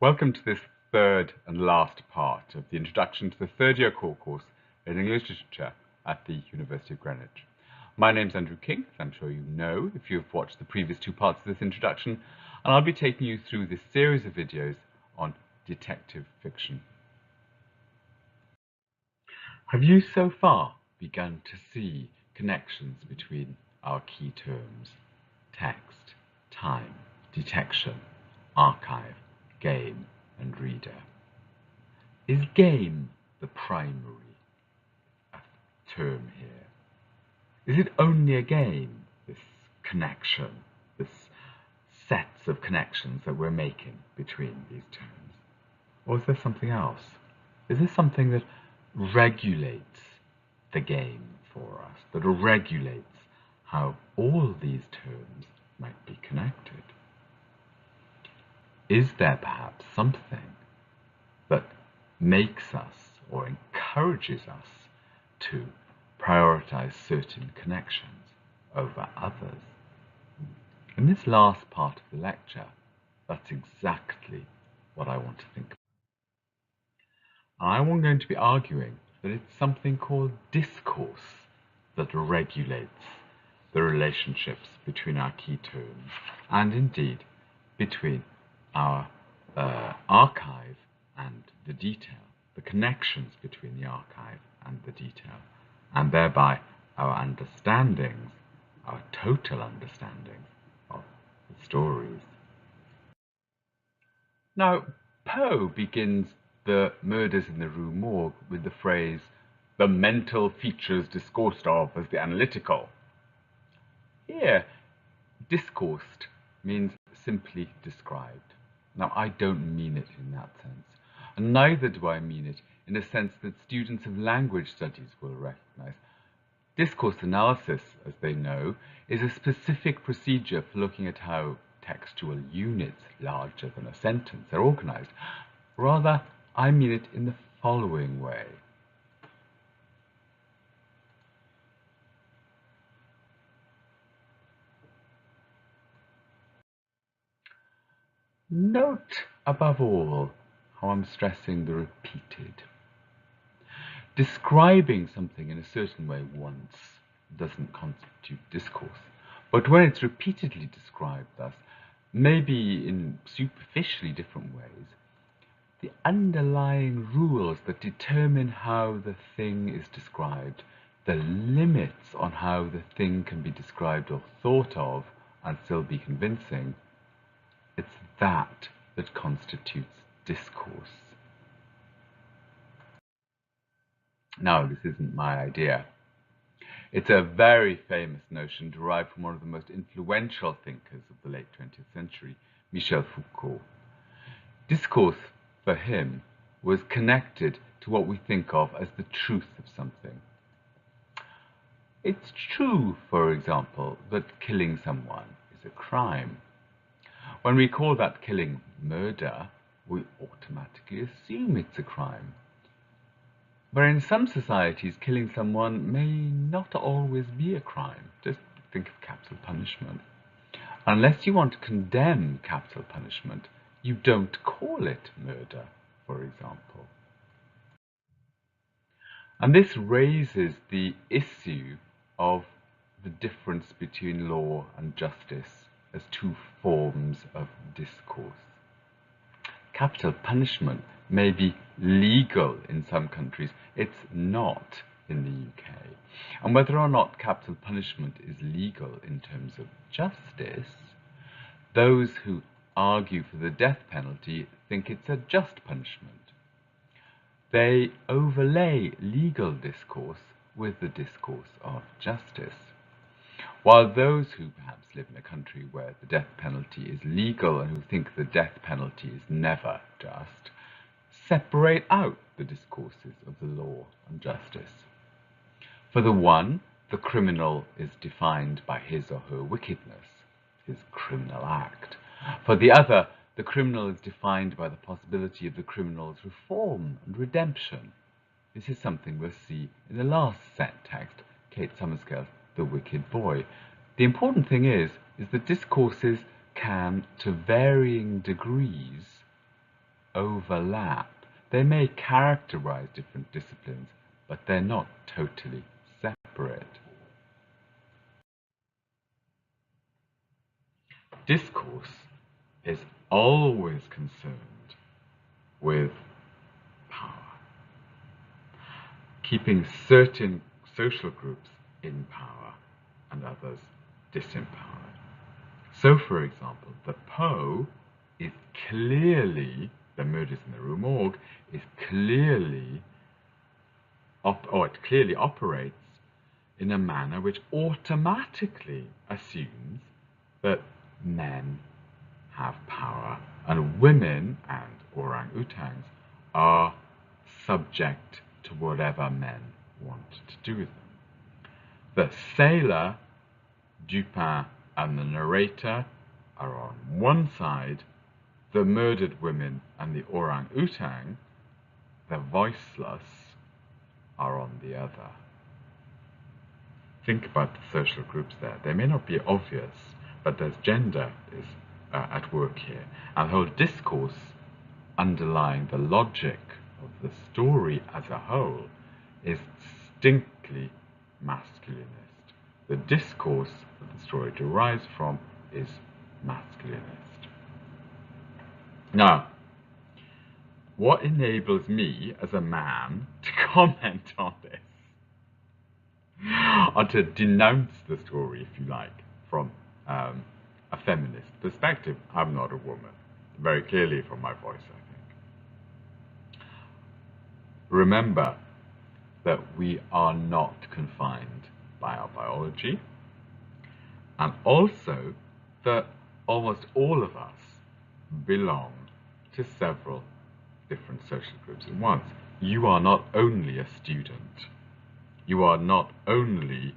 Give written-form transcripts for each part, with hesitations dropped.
Welcome to this third and last part of the introduction to the third-year core course in English Literature at the University of Greenwich. My name's Andrew King, as I'm sure you know if you've watched the previous two parts of this introduction, and I'll be taking you through this series of videos on detective fiction. Have you so far begun to see connections between our key terms: text, time, detection, archive, game, and reader? Is game the primary term here? Is it only a game, this connection, this sets of connections that we're making between these terms? Or is there something else? Is there something that regulates the game for us, that regulates how all these terms might be connected? Is there perhaps something that makes us or encourages us to prioritize certain connections over others? In this last part of the lecture, that's exactly what I want to think about. I'm going to be arguing that it's something called discourse that regulates the relationships between our key terms and indeed between our archive and the detail, the connections between the archive and the detail, and thereby our understandings, our total understandings of the stories. Now, Poe begins the Murders in the Rue Morgue with the phrase, "the mental features discoursed of as the analytical." Here, discoursed means simply described. Now, I don't mean it in that sense, and neither do I mean it in a sense that students of language studies will recognize. Discourse analysis, as they know, is a specific procedure for looking at how textual units larger than a sentence are organized. Rather, I mean it in the following way. Note, above all, how I'm stressing the repeated. Describing something in a certain way once doesn't constitute discourse, but when it's repeatedly described thus, maybe in superficially different ways, the underlying rules that determine how the thing is described, the limits on how the thing can be described or thought of and still be convincing, it's that constitutes discourse. Now, this isn't my idea. It's a very famous notion derived from one of the most influential thinkers of the late 20th century, Michel Foucault. Discourse, for him, was connected to what we think of as the truth of something. It's true, for example, that killing someone is a crime. When we call that killing murder, we automatically assume it's a crime. But in some societies, killing someone may not always be a crime. Just think of capital punishment. Unless you want to condemn capital punishment, you don't call it murder, for example. And this raises the issue of the difference between law and justice as two forms of discourse. Capital punishment may be legal in some countries, it's not in the UK. And whether or not capital punishment is legal in terms of justice, those who argue for the death penalty think it's a just punishment. They overlay legal discourse with the discourse of justice. While those who perhaps live in a country where the death penalty is legal and who think the death penalty is never just, separate out the discourses of the law and justice. For the one, the criminal is defined by his or her wickedness, his criminal act. For the other, the criminal is defined by the possibility of the criminal's reform and redemption. This is something we'll see in the last set text, Kate Summerscale's The Wicked Boy. The important thing is that discourses can, to varying degrees, overlap. They may characterize different disciplines, but they're not totally separate. Discourse is always concerned with power, keeping certain social groups in power and others disempowered. So, for example, the Poe is clearly, the Murders in the Rue Morgue is clearly, it clearly operates in a manner which automatically assumes that men have power and women and orangutans are subject to whatever men want to do with them. The sailor, Dupin, and the narrator are on one side, the murdered women and the orangutan, the voiceless, are on the other. Think about the social groups there. They may not be obvious, but there's gender is at work here. And the whole discourse underlying the logic of the story as a whole is distinctly masculinist. The discourse that the story derives from is masculinist. Now, what enables me as a man to comment on this, or to denounce the story, if you like, from a feminist perspective? I'm not a woman, very clearly from my voice, I think. Remember that we are not confined by our biology, and also that almost all of us belong to several different social groups at once. You are not only a student, you are not only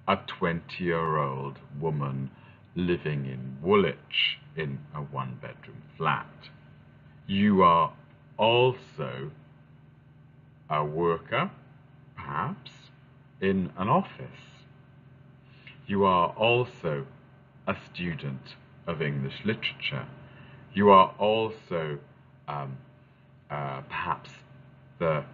a 20-year-old woman living in Woolwich in a one-bedroom flat. You are also a worker, perhaps, in an office. You are also a student of English literature. You are also perhaps the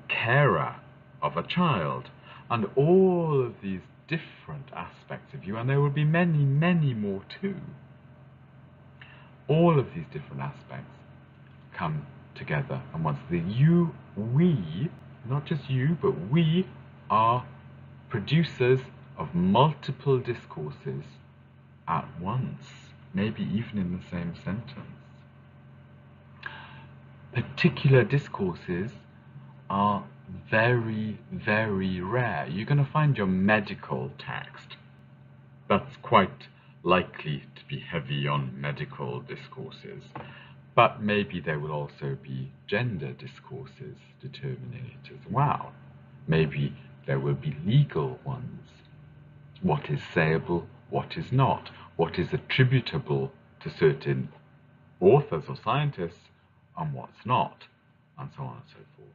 carer of a child, and all of these different aspects of you, and there will be many, many more too. All of these different aspects come together, and once we, not just you, but we are producers of multiple discourses at once, maybe even in the same sentence. Particular discourses are very, very rare. You're going to find your medical text that's quite likely to be heavy on medical discourses, but maybe there will also be gender discourses determining it as well. Maybe there will be legal ones. What is sayable, what is not, what is attributable to certain authors or scientists, and what's not, and so on and so forth.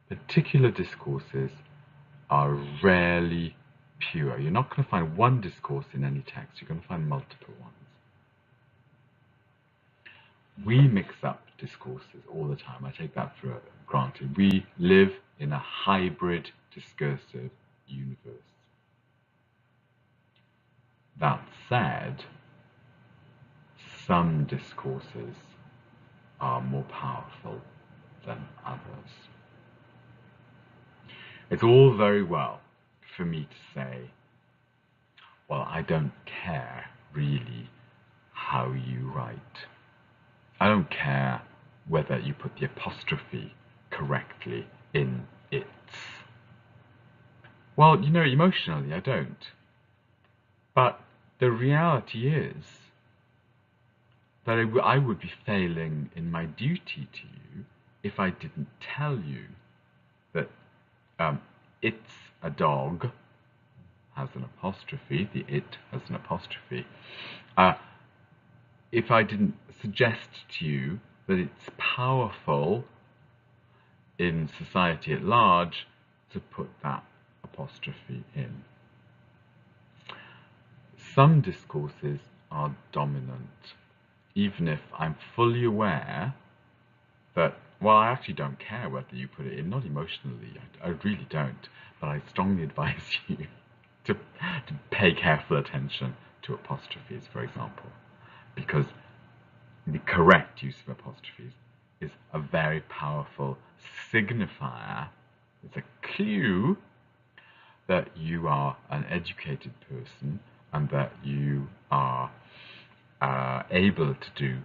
Particular discourses are rarely pure. You're not going to find one discourse in any text, you're going to find multiple ones. We mix up discourses all the time. I take that for granted. We live in a hybrid discursive universe. That said, some discourses are more powerful than others. It's all very well for me to say, well, I don't care really how you write. I don't care whether you put the apostrophe correctly in its. Well, you know, emotionally I don't. But the reality is that I would be failing in my duty to you if I didn't tell you that it's a dog has an apostrophe, the it has an apostrophe. If I didn't suggest to you that it's powerful in society at large to put that apostrophe in. Some discourses are dominant even if I'm fully aware that, well, I actually don't care whether you put it in, not emotionally, I really don't, but I strongly advise you to pay careful attention to apostrophes, for example, because the correct use of apostrophes is a very powerful signifier. It's a clue that you are an educated person and that you are able to do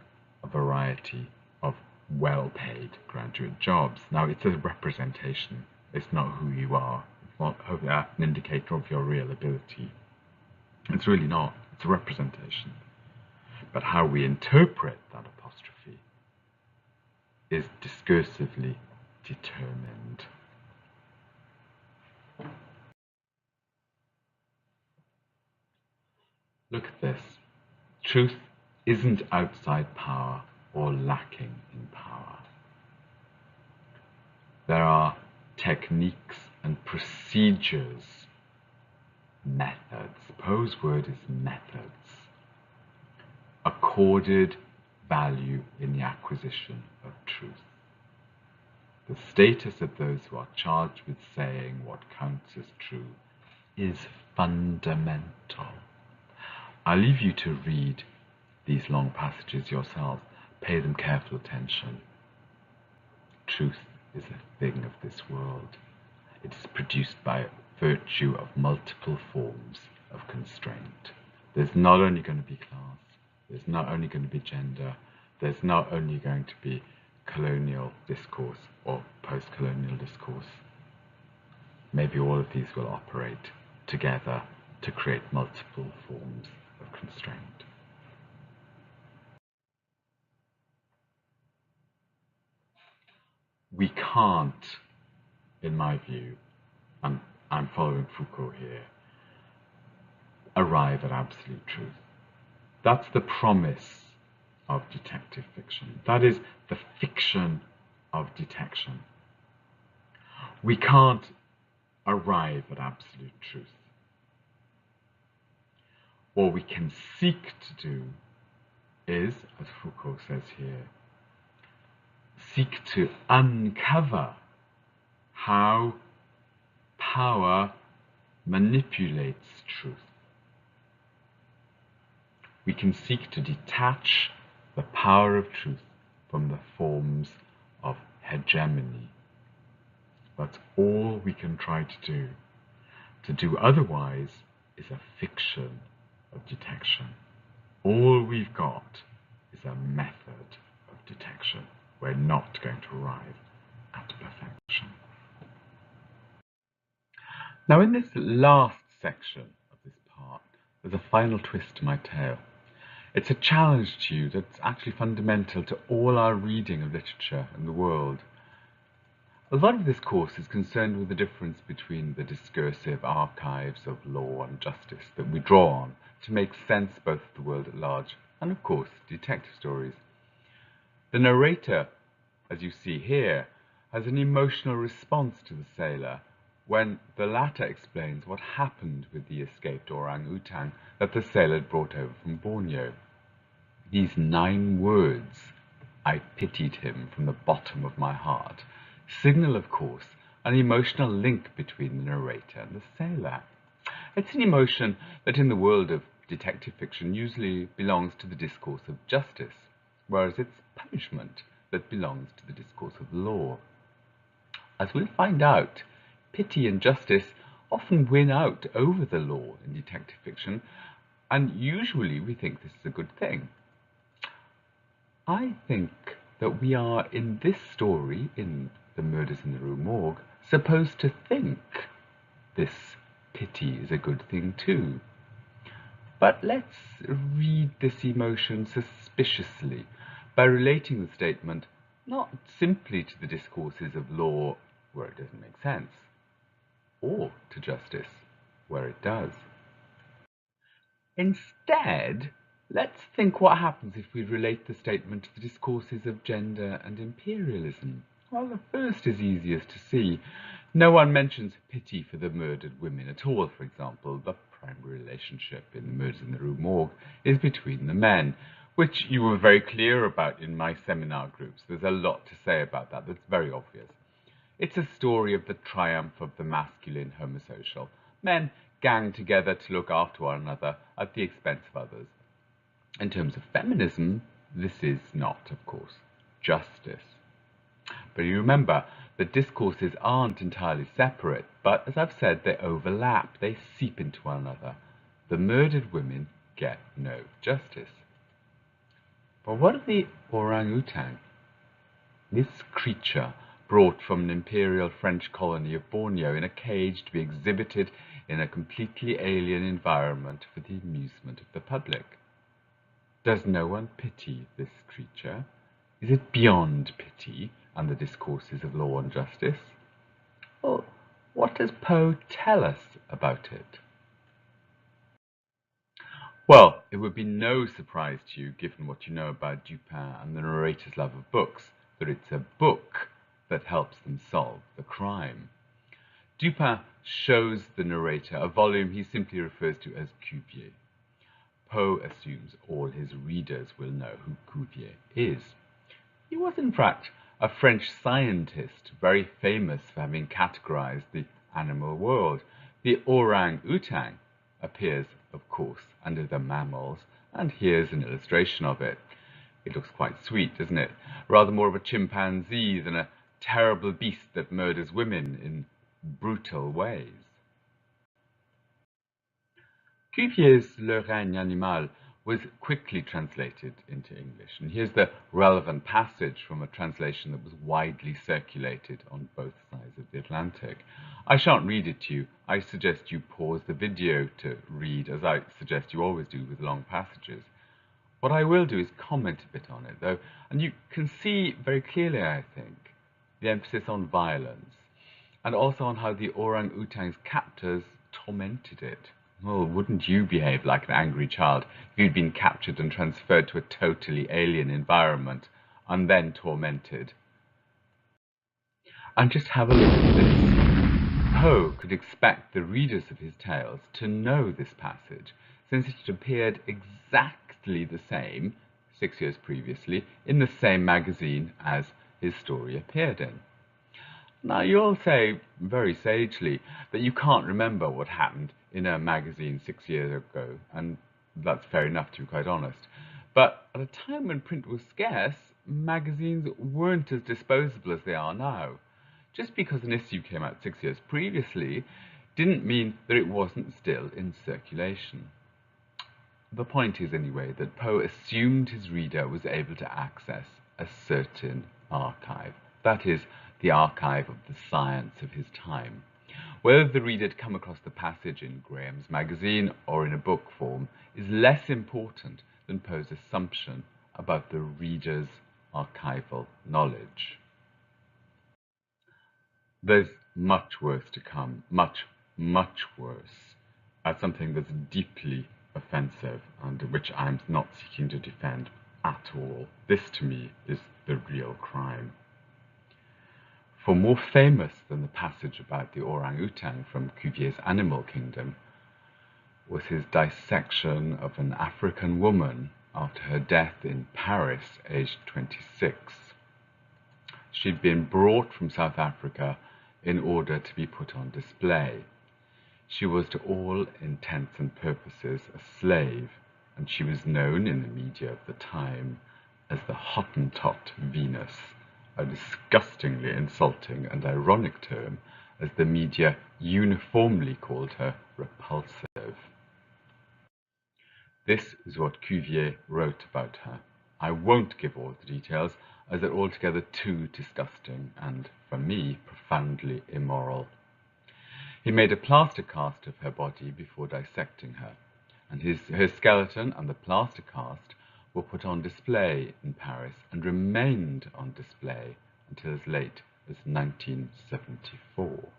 a variety of well-paid graduate jobs. Now, it's a representation. It's not who you are. It's not an indicator of your real ability. It's really not. It's a representation. But how we interpret that apostrophe is discursively determined. Look at this. Truth isn't outside power or lacking in power. There are techniques and procedures, methods. Poe's word is methods. Accorded value in the acquisition of truth. The status of those who are charged with saying what counts as true is fundamental. I'll leave you to read these long passages yourselves. Pay them careful attention. Truth is a thing of this world. It is produced by virtue of multiple forms of constraint. There's not only going to be class, there's not only going to be gender, there's not only going to be colonial discourse or post-colonial discourse. Maybe all of these will operate together to create multiple forms of constraint. We can't, in my view, and I'm following Foucault here, arrive at absolute truth. That's the promise of detective fiction. That is the fiction of detection. We can't arrive at absolute truth. What we can seek to do is, as Foucault says here, seek to uncover how power manipulates truth. We can seek to detach the power of truth from the forms of hegemony. That's all we can try to do. To do otherwise is a fiction of detection. All we've got is a method of detection. We're not going to arrive at perfection. Now, in this last section of this part, there's a final twist to my tale. It's a challenge to you that's actually fundamental to all our reading of literature in the world. A lot of this course is concerned with the difference between the discursive archives of law and justice that we draw on to make sense both of the world at large and, of course, detective stories. The narrator, as you see here, has an emotional response to the sailor when the latter explains what happened with the escaped orangutan that the sailor had brought over from Borneo. These 9 words, "I pitied him from the bottom of my heart," signal, of course, an emotional link between the narrator and the sailor. It's an emotion that in the world of detective fiction usually belongs to the discourse of justice, whereas it's punishment that belongs to the discourse of law. As we'll find out, pity and justice often win out over the law in detective fiction, and usually we think this is a good thing. I think that we are, in this story, in The Murders in the Rue Morgue, supposed to think this pity is a good thing too. But let's read this emotion suspiciously by relating the statement not simply to the discourses of law where it doesn't make sense, or to justice where it does. Instead, let's think what happens if we relate the statement to the discourses of gender and imperialism. Well, the first is easiest to see. No one mentions pity for the murdered women at all, for example. The primary relationship in The Murders in the Rue Morgue is between the men, which you were very clear about in my seminar groups. There's a lot to say about that. That's very obvious. It's a story of the triumph of the masculine homosocial. Men gang together to look after one another at the expense of others. In terms of feminism, this is not, of course, justice. But you remember that discourses aren't entirely separate, but as I've said, they overlap, they seep into one another. The murdered women get no justice. But what of the orangutan? This creature brought from an imperial French colony of Borneo in a cage to be exhibited in a completely alien environment for the amusement of the public. Does no one pity this creature? Is it beyond pity and the discourses of law and justice? Well, what does Poe tell us about it? Well, it would be no surprise to you, given what you know about Dupin and the narrator's love of books, that it's a book that helps them solve the crime. Dupin shows the narrator a volume he simply refers to as Cuvier. Poe assumes all his readers will know who Cuvier is. He was, in fact, a French scientist, very famous for having categorized the animal world. The orangutan appears, of course, under the mammals, and here's an illustration of it. It looks quite sweet, doesn't it? Rather more of a chimpanzee than a terrible beast that murders women in brutal ways. Cuvier's Le règne animal was quickly translated into English, and here's the relevant passage from a translation that was widely circulated on both sides of the Atlantic. I shan't read it to you. I suggest you pause the video to read, as I suggest you always do with long passages. What I will do is comment a bit on it, though, and you can see very clearly, I think, the emphasis on violence, and also on how the orangutan's captors tormented it. Well, wouldn't you behave like an angry child if you'd been captured and transferred to a totally alien environment and then tormented? And just have a look at this. Poe could expect the readers of his tales to know this passage, since it appeared exactly the same 6 years previously in the same magazine as his story appeared in. Now, you'll say, very sagely, that you can't remember what happened in a magazine 6 years ago, and that's fair enough, to be quite honest. But at a time when print was scarce, magazines weren't as disposable as they are now. Just because an issue came out 6 years previously didn't mean that it wasn't still in circulation. The point is, anyway, that Poe assumed his reader was able to access a certain archive. That is, the archive of the science of his time. Whether the reader had come across the passage in Graham's magazine or in a book form is less important than Poe's assumption about the reader's archival knowledge. There's much worse to come, much, much worse, as something that's deeply offensive and which I'm not seeking to defend at all. This, to me, is the real crime. For more famous than the passage about the orangutan from Cuvier's Animal Kingdom was his dissection of an African woman after her death in Paris, aged 26. She'd been brought from South Africa in order to be put on display. She was to all intents and purposes a slave, and she was known in the media of the time as the Hottentot Venus, a disgustingly insulting and ironic term, as the media uniformly called her repulsive. This is what Cuvier wrote about her. I won't give all the details, as they're altogether too disgusting and, for me, profoundly immoral. He made a plaster cast of her body before dissecting her, and her skeleton and the plaster cast were put on display in Paris and remained on display until as late as 1974.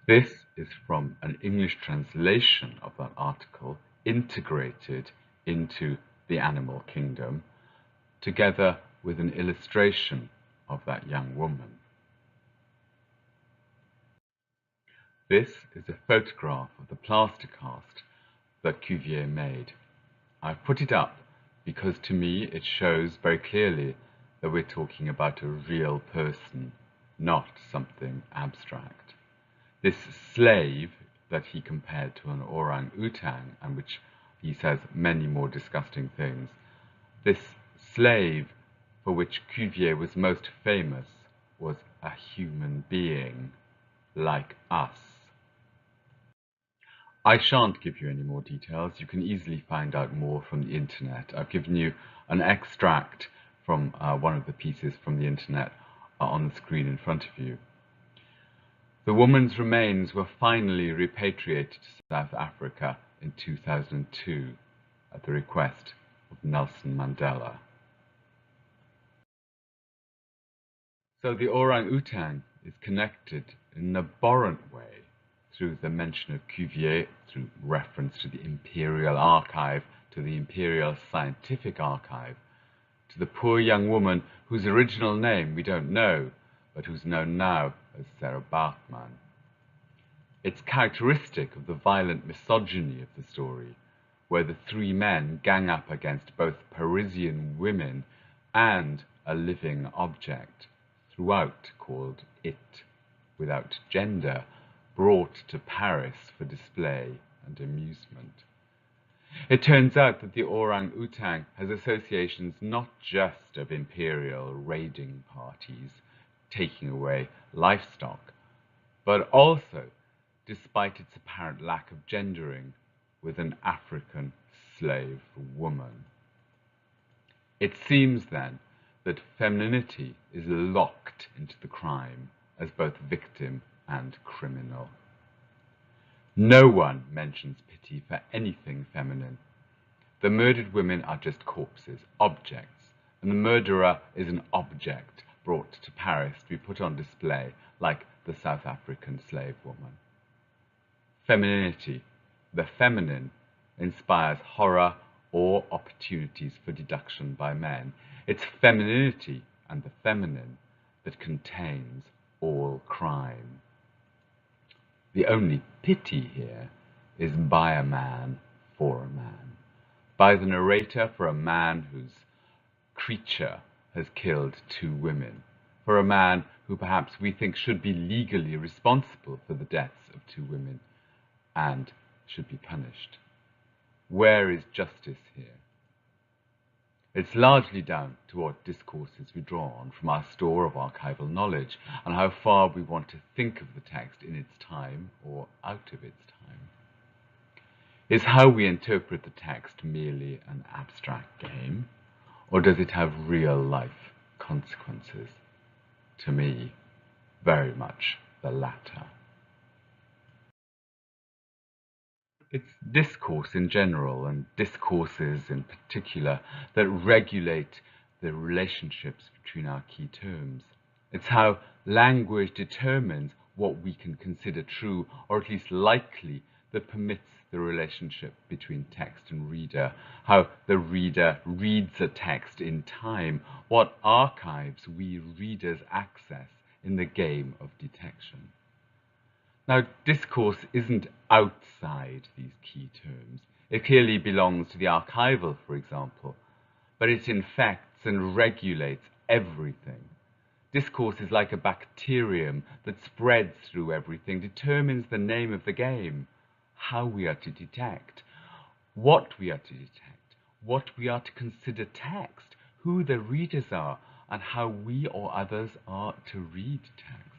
This is from an English translation of that article integrated into The Animal Kingdom, together with an illustration of that young woman. This is a photograph of the plaster cast that Cuvier made. I've put it up because to me it shows very clearly that we're talking about a real person, not something abstract. This slave that he compared to an orangutan, and which he says many more disgusting things, this slave for which Cuvier was most famous was a human being like us. I shan't give you any more details. You can easily find out more from the internet. I've given you an extract from one of the pieces from the internet on the screen in front of you. The woman's remains were finally repatriated to South Africa in 2002 at the request of Nelson Mandela. So the orangutan is connected in an abhorrent way through the mention of Cuvier, through reference to the Imperial Archive, to the Imperial Scientific Archive, to the poor young woman whose original name we don't know, but who's known now as Sarah Baartman. It's characteristic of the violent misogyny of the story, where the three men gang up against both Parisian women and a living object, throughout called it, without gender, brought to Paris for display and amusement. It turns out that the orangutan has associations not just of imperial raiding parties taking away livestock, but also, despite its apparent lack of gendering, with an African slave woman. It seems then that femininity is locked into the crime as both victim and criminal. No one mentions pity for anything feminine. The murdered women are just corpses, objects, and the murderer is an object brought to Paris to be put on display like the South African slave woman. Femininity, the feminine, inspires horror or opportunities for deduction by men. It's femininity and the feminine that contains all crime. The only pity here is by a man for a man, by the narrator for a man whose creature has killed two women, for a man who perhaps we think should be legally responsible for the deaths of two women and should be punished. Where is justice here? It's largely down to what discourses we draw on from our store of archival knowledge and how far we want to think of the text in its time or out of its time. Is how we interpret the text merely an abstract game, or does it have real-life consequences? To me, very much the latter. It's discourse in general and discourses in particular that regulate the relationships between our key terms. It's how language determines what we can consider true, or at least likely, that permits the relationship between text and reader, how the reader reads a text in time, what archives we readers access in the game of detection. Now, discourse isn't outside these key terms. It clearly belongs to the archival, for example, but it infects and regulates everything. Discourse is like a bacterium that spreads through everything, determines the name of the game, how we are to detect, what we are to detect, what we are to consider text, who the readers are, and how we or others are to read text.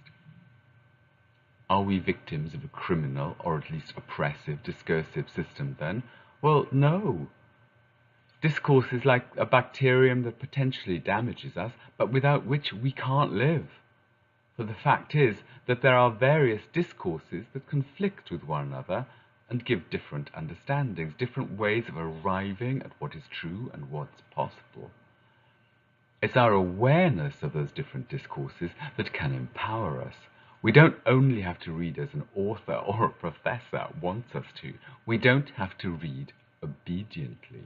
Are we victims of a criminal, or at least oppressive, discursive system then? Well, no. Discourse is like a bacterium that potentially damages us, but without which we can't live. For the fact is that there are various discourses that conflict with one another and give different understandings, different ways of arriving at what is true and what's possible. It's our awareness of those different discourses that can empower us. We don't only have to read as an author or a professor wants us to. We don't have to read obediently.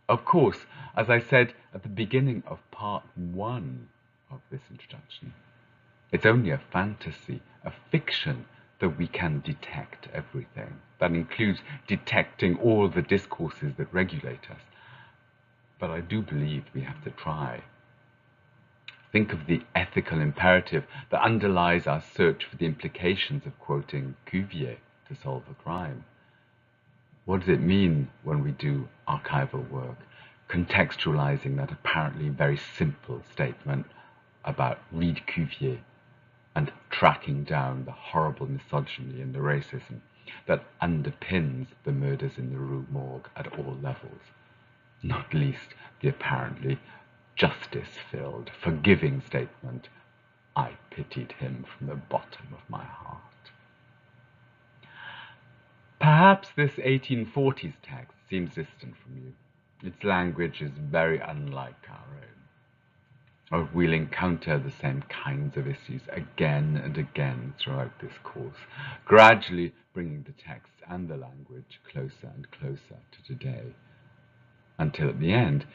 Of course, as I said at the beginning of part 1 of this introduction, it's only a fantasy, a fiction, that we can detect everything. That includes detecting all the discourses that regulate us. But I do believe we have to try. Think of the ethical imperative that underlies our search for the implications of quoting Cuvier to solve a crime. What does it mean when we do archival work, contextualizing that apparently very simple statement about read Cuvier and tracking down the horrible misogyny and the racism that underpins the murders in the Rue Morgue at all levels, not least the apparently justice-filled, forgiving statement, "I pitied him from the bottom of my heart." Perhaps this 1840s text seems distant from you. Its language is very unlike our own. Or we'll encounter the same kinds of issues again and again throughout this course, gradually bringing the text and the language closer and closer to today, until at the end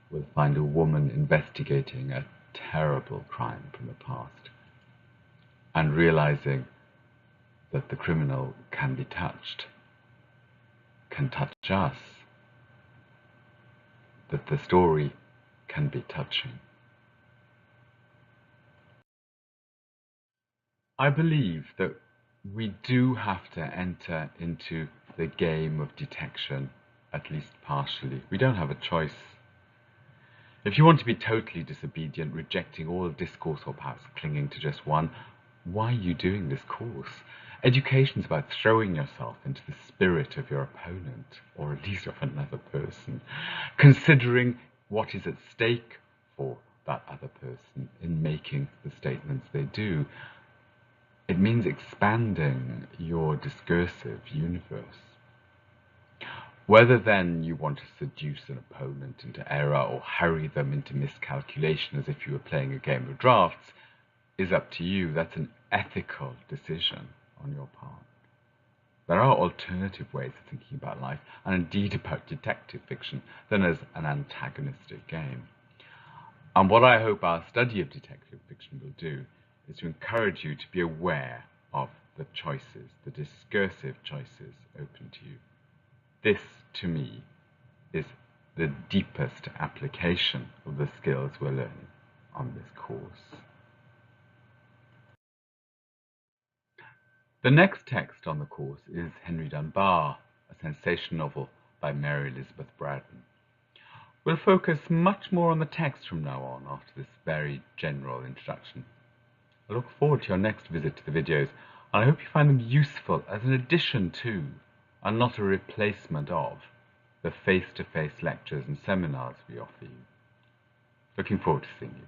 we'll find a woman investigating a terrible crime from the past and realizing that the criminal can be touched, can touch us, that the story can be touching. I believe that we do have to enter into the game of detection, at least partially. We don't have a choice. If you want to be totally disobedient, rejecting all discourse or perhaps clinging to just one, why are you doing this course? Education's about throwing yourself into the spirit of your opponent, or at least of another person, considering what is at stake for that other person in making the statements they do. It means expanding your discursive universe. Whether then you want to seduce an opponent into error or hurry them into miscalculation as if you were playing a game of drafts is up to you. That's an ethical decision on your part. There are alternative ways of thinking about life, and indeed about detective fiction, than as an antagonistic game. And what I hope our study of detective fiction will do is to encourage you to be aware of the choices, the discursive choices open to you. This, to me, is the deepest application of the skills we're learning on this course. The next text on the course is Henry Dunbar, a sensation novel by Mary Elizabeth Braddon. We'll focus much more on the text from now on after this very general introduction. I look forward to your next visit to the videos, and I hope you find them useful as an addition to, and not a replacement of, the face-to-face lectures and seminars we offer you. Looking forward to seeing you.